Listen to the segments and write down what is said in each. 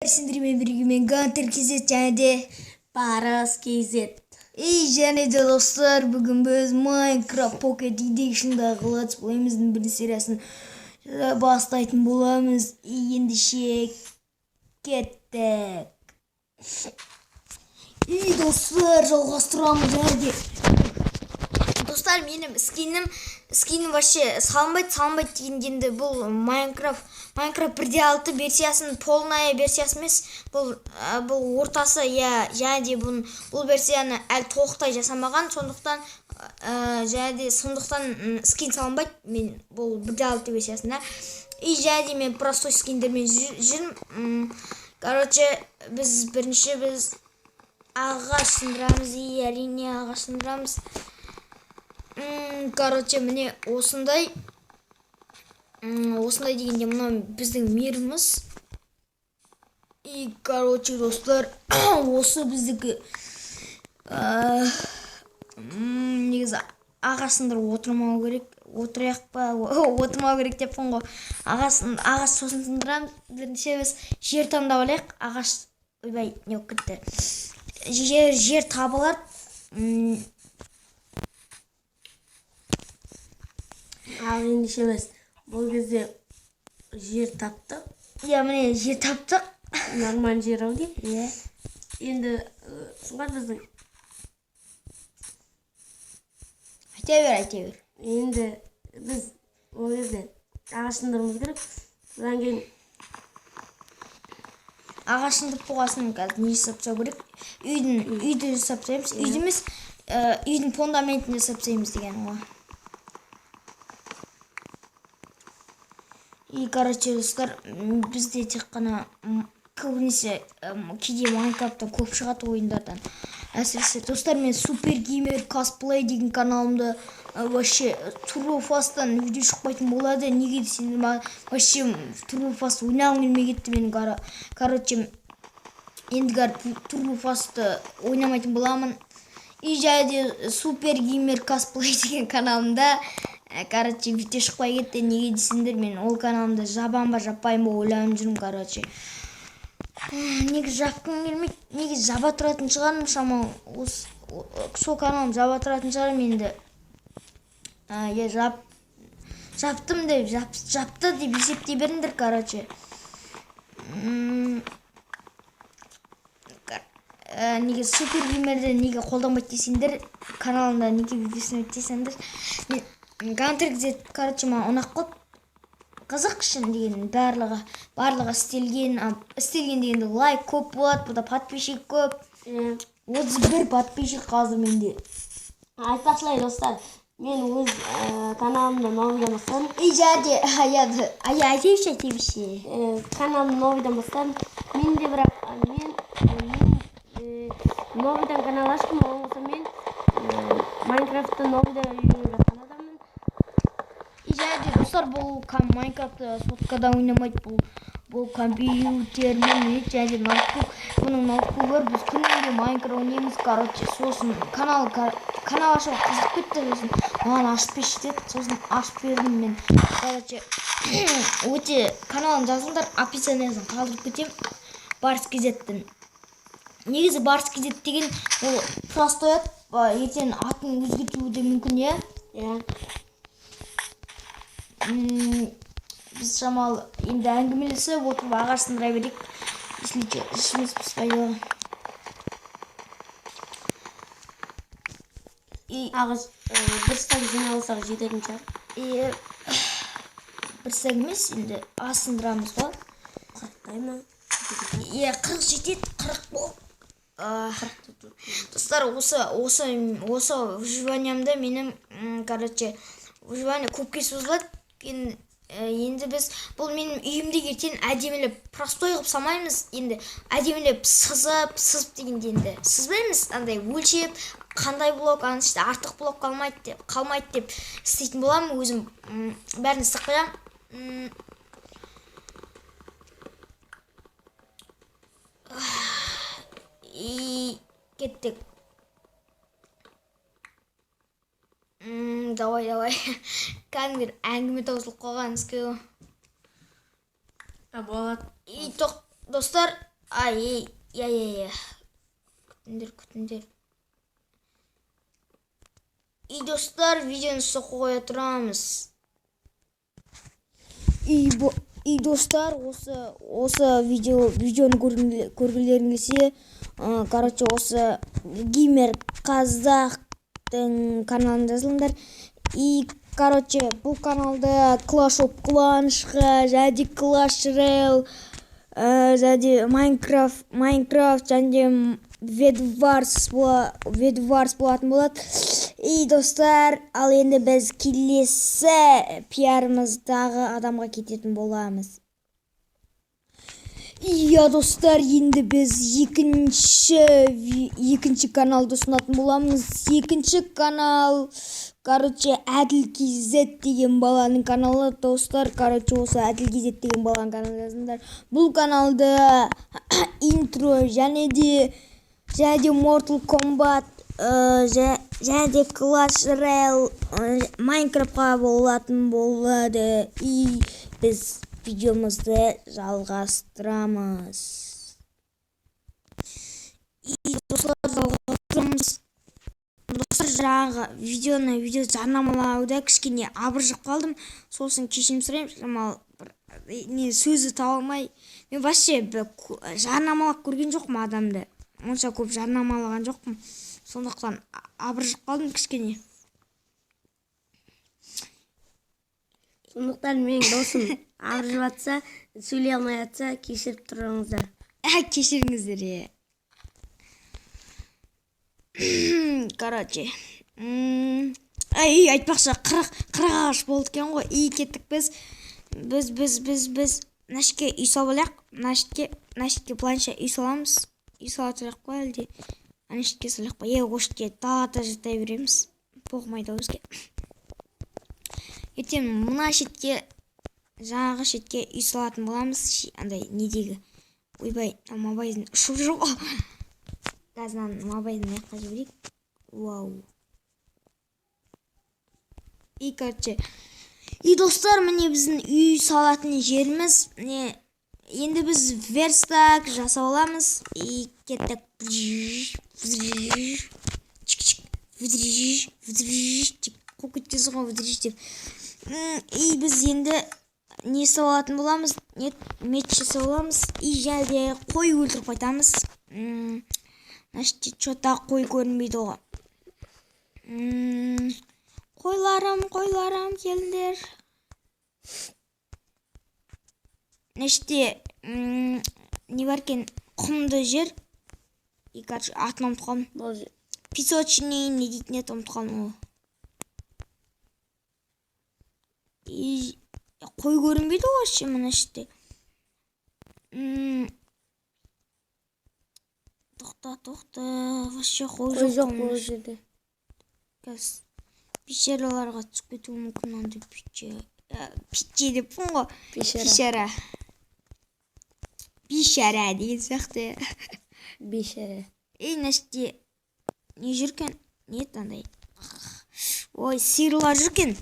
сендермен бірге мен Гантер KZ және де Парыз KZ. және де достар, бүгін біз Minecraft Pocket Edition'дағы Let's Play'іміздің бірінші сериясын бастайтын боламыз. Ендеше кеттік. Достар, жалғастырамыз әрде. Достар, менің скинім вообще салынбайды дегенде бұл Minecraft 1.6 версиясының полная версиясы емес, бұл ортасы, және де бұл версияны әлі толықтай жасамаған, сондықтан скин салынбайды мен бұл 1.6 версиясында. Және де мен простой скиндермен жүрмін. Біз ағаш сындырамыз, әрине ағаш сындырамыз. Міне осындай дегенде мына біздің миріміз. Достар, осы біздікі негізі ағаш сындырып отырмау керек деппін ғой. Ағаш сосын сындырамыз. Бірінші біз жер таңдап алайық. Ағаш не кетті. Жер табылады. Ал ендеше біз бұл кезде жер таптық. Міне жер таптық. Нормаль жер ау дейм. Енді сұңғат біздің. Айта бер. Енді біз ол кезде ағаш сындыруымыз керек. Содан кейін ағаш сындырып болғасын қазір не жасап керек? Үйді жасап тастаймыз. Үйді емес, үйдің фундаментін жасап тастаймыз деген ғой. Достар, бізде тек қана көбінесе кейде Майнкрафттан көп шығады ойындардан. Әсіресе достар, мен Супер Геймер Косплей деген каналымда вообще Туруфастан видео шықпайтын болады. Неге десеңдер, вообще Туруфаст ойнағым келмей кетті менің. Енді Туруфасты ойнамайтын боламын. Және де Супер Геймер Косплей деген каналымда видео шықпай кетті. Неге десеңдер, мен ол каналымда жабам ба жаппайым ба ойланып жүрмін. Неге жапқым келмейді, неге жаба тұратын шығармын, шамалы сол каналым жаба тұратын шығармын енді. Жаптым деп, жапты деп есептей беріңдер. Неге Супер Геймерді неге қолданбайды десеңдер, каналында неге видеосын өттесеңдер, мен Гантер KZ маған ұнақ қылып, қызық үшін деген барлығы істелген дегенде лайк көп болады, бұда подписчик көп. 31 подписчик қазір менде. айтпақшылай достар, мен өз каналымда новыйдан бастадым. Айтайыншы. Каналым новыйдан бастадым. Мен новыйдан канал аштым, оңғысы мен Майнкрафтты новыйдан үйреніп жатқан адаммын. Достар, бұл Майнкрафтты соткада ойнамайды, бұл компьютермен және ноутбук. Бұның ноутбугі біз күнінде Майнкрафт ойнаймыз. Сосын канал ашуға қызық кетті, сосын маған ашып берші деді, сосын ашып бердім мен. Өте каналын жазыңдар, описаниясын қалдырып кетем. Парыз KZ-тің. Негізі Парыз KZ деген ол простой ат, ертең атын өзгертуі де мүмкін, Біз шамалы енді әңгімелесіп отырып ағаш сындыра берейік. Ішіміз піспайды. Ағаш бір стак жиналысақ жететін шығар. Бір стак емес, енді аз сындырамыз ғой. 40-тай ма? 40 жетеді, 40 бол. Достар, осы выживаниямда менің, выживание көпке созылады. Енді біз, бұл менің үйімде ертең әдемілеп простой қылып самаймыз. Енді әдемілеп сызып дегенде енді сызбаймыз, андай өлшеп, қандай блок, артық блок қалмайды деп істейтін боламын. Өзім бәрін істеп қоямын. Кеттік. Давай. Кәдімгер әңгіме таусылып қалған іске. Болады. Достар, Ай, я. Күтіңдер. И достар, видеоны соққы қоя тұрамыз. И достар, осы видеоны көргілерің келсе, короче, осы геймер қазақтың каналын жазылыңдар. И, короче, бұл каналда Clash of Clans'ға, және Clash Royale, және Minecraft, және Bedwars болатын болады. И достар, ал енді біз келесі пиарымыздағы адамға кететін боламыз. Иә достар, енді біз екінші каналды ұсынатын боламыз. Екінші канал, короче, Әділ KZ деген баланың каналы. Достар, короче, осы Әділ KZ деген баланың каналы жазыңдар. Бұл каналды интро және де Mortal Kombat, және де Clash Royale, Minecraftқа болатын болады. И біз видеомызды жалғастырамыз. И достар, жалғастырамыз. Достар, жаңағы видеоны жарнамалауда кішкене абыржып қалдым. Сосын кешірім сұраймын. Сөзі таба алмай. Мен вообще жарнамалап көрген жоқпын адамды. Онша көп жарнамалаған жоқпын. Сондықтан абыржып қалдым кішкене. Сондықтан мен досым абыржып жатса, сөйлей алмай жатса, кешіріп тұрыңыздар. Кешіріңіздер. Короче. Айтпақшы 40 ағаш болды екен ғой. И кеттік біз. Нашке үй салып алайық. Нашке планша үй саламыз. Үй салатырақ па әлде? Анашке салайық па? Қошке далада жатай береміз. Боқмайды өзге. Ертең мына шетке, жаңағы шетке үй салатын боламыз. Андай недегі. Ойбай, мабайдың ұшып жүр ғой. Газынан мабайдың аяққа жіберейік. Вау. И, короче. И достар, міне біздің үй салатын жеріміз. Енді біз верстак жасап аламыз. И кеттік. Қоқ өткізі ғой деп. И біз енді не жасап алатын боламыз? Меч жасап аламыз. И жәлде қой өлтіріп қайтамыз. Что-то қой көрінбейді ғой. Қойларым келдер. Не бар екен, құмды жер. И, короче, атын ұмытып қалдым. Песочный не дейтін еді, ұмытып қалдым. И қой көрінбейді ғой, мына іште. Тоқта. Вообще қой жоқ бұл жерде. Пещераларға түсіп кетуі мүмкін, андай пиче деп ғой. Бишара деген сияқты. Бишара. Нәрсте не жүркен? Не андай? Ой, сиырлар жүркен.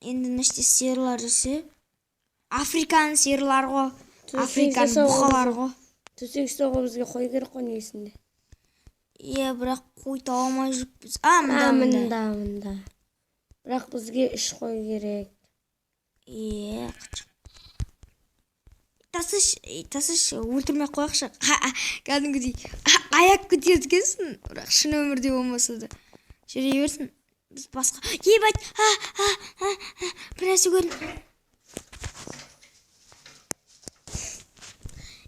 Енді нәрсте сиырлар жүрсе. Африканың сиырлар ғой. Африканың бұқалар ғой. Төсек ұстауға бізге қой керек қой негізінде. Бірақ қой таба алмай жүріппіз. Мында. Бірақ бізге 3 қой керек. Тасыш өлтірмей қояқшы. Кәдімгідей аяқ көтертікенсің. Бірақ шын өмірде болмаса да. Жүре берсін. Біз басқа. Ебать. Бір нәрсе көрдім.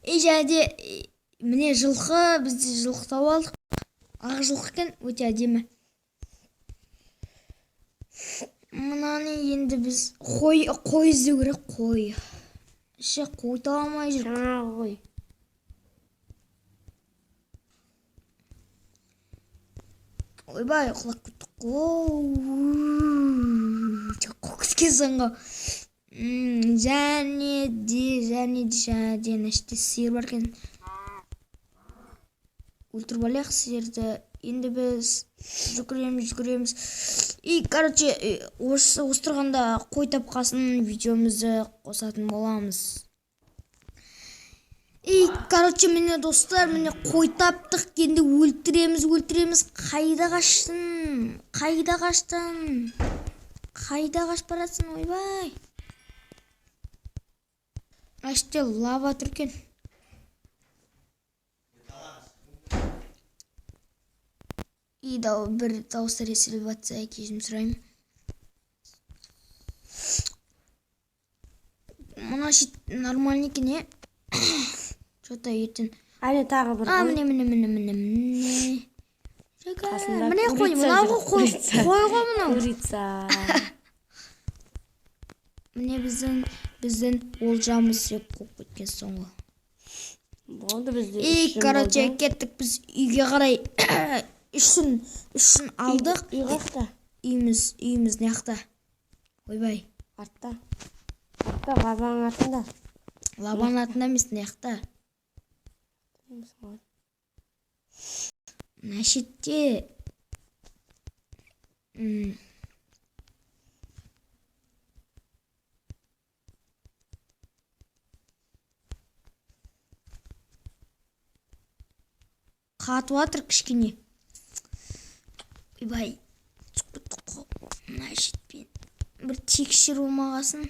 Жәде міне жылқы, бізде жылқы тауып алдық. Ақ жылқы екен, өте әдемі. Мынаны енді біз қой іздеу керек, қой. Қой таба алмай жүр. Жаңағы қой. Ойбай, құлап кеттік қой. Қоқыске заңға. Және де нәште сиыр бар екен. Өлтіріп алайық сиырды. Енді біз жүгіреміз. И, короче, осы тұрғанда қой тапқасын видеомызды қосатын боламыз. И И, короче, міне достар, міне қой таптық, енді өлтіреміз. Қайда қаштың? Қайда қашып барасың, ойбай? Ашты лава тұр екен. И бір дауыстар естіліп жатса, кешірім сұраймын. Мына шет нормальный екен, е? Что-то ертең. Әлі тағы бір. Міне. Міне қой, мынау қой мынау. Курица. Міне біздің олжамыз деп қойып кеткен соңғы. Болды бізде. И, короче, кеттік біз үйге қарай. Үшін алдық. Үй қақта. Үйіміз неқта. Ойбай. Артта, лабаның артында. Лабаның артында емес, неқта. Мына шетте. Қатып жатыр кішкене. Ойбай. Мына шетпен. Бір текшер болмағасын.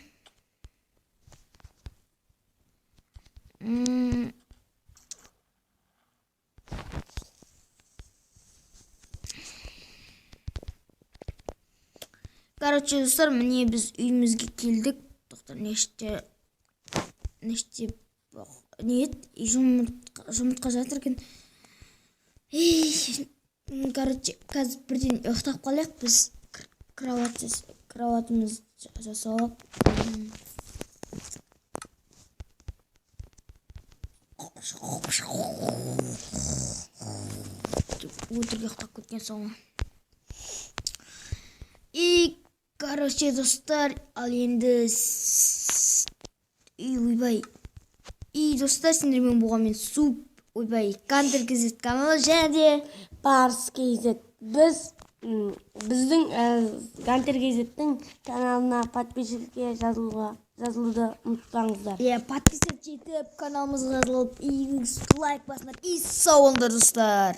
Короче, достар, міне біз үйімізге келдік. Тоқтар, неште жұмыртқа жатыр екен. Короче, қазір бірден ұйықтап қалайық. Біз кроватымыз жасалып. Өтірге ұйықтап кеткен соңы. И, короче, достар, ал енді ойбай. И, достар, сендермен болған мен суп, ойбай, Кантер KZ каналы және де Барс KZ. Біздің Кантер KZ'тің каналына подписчикке жазылуды ұмытпаңыздар. Подписчик етіп, каналымызға жазылып, лайк басыңдар. И сау болыңдар, достар.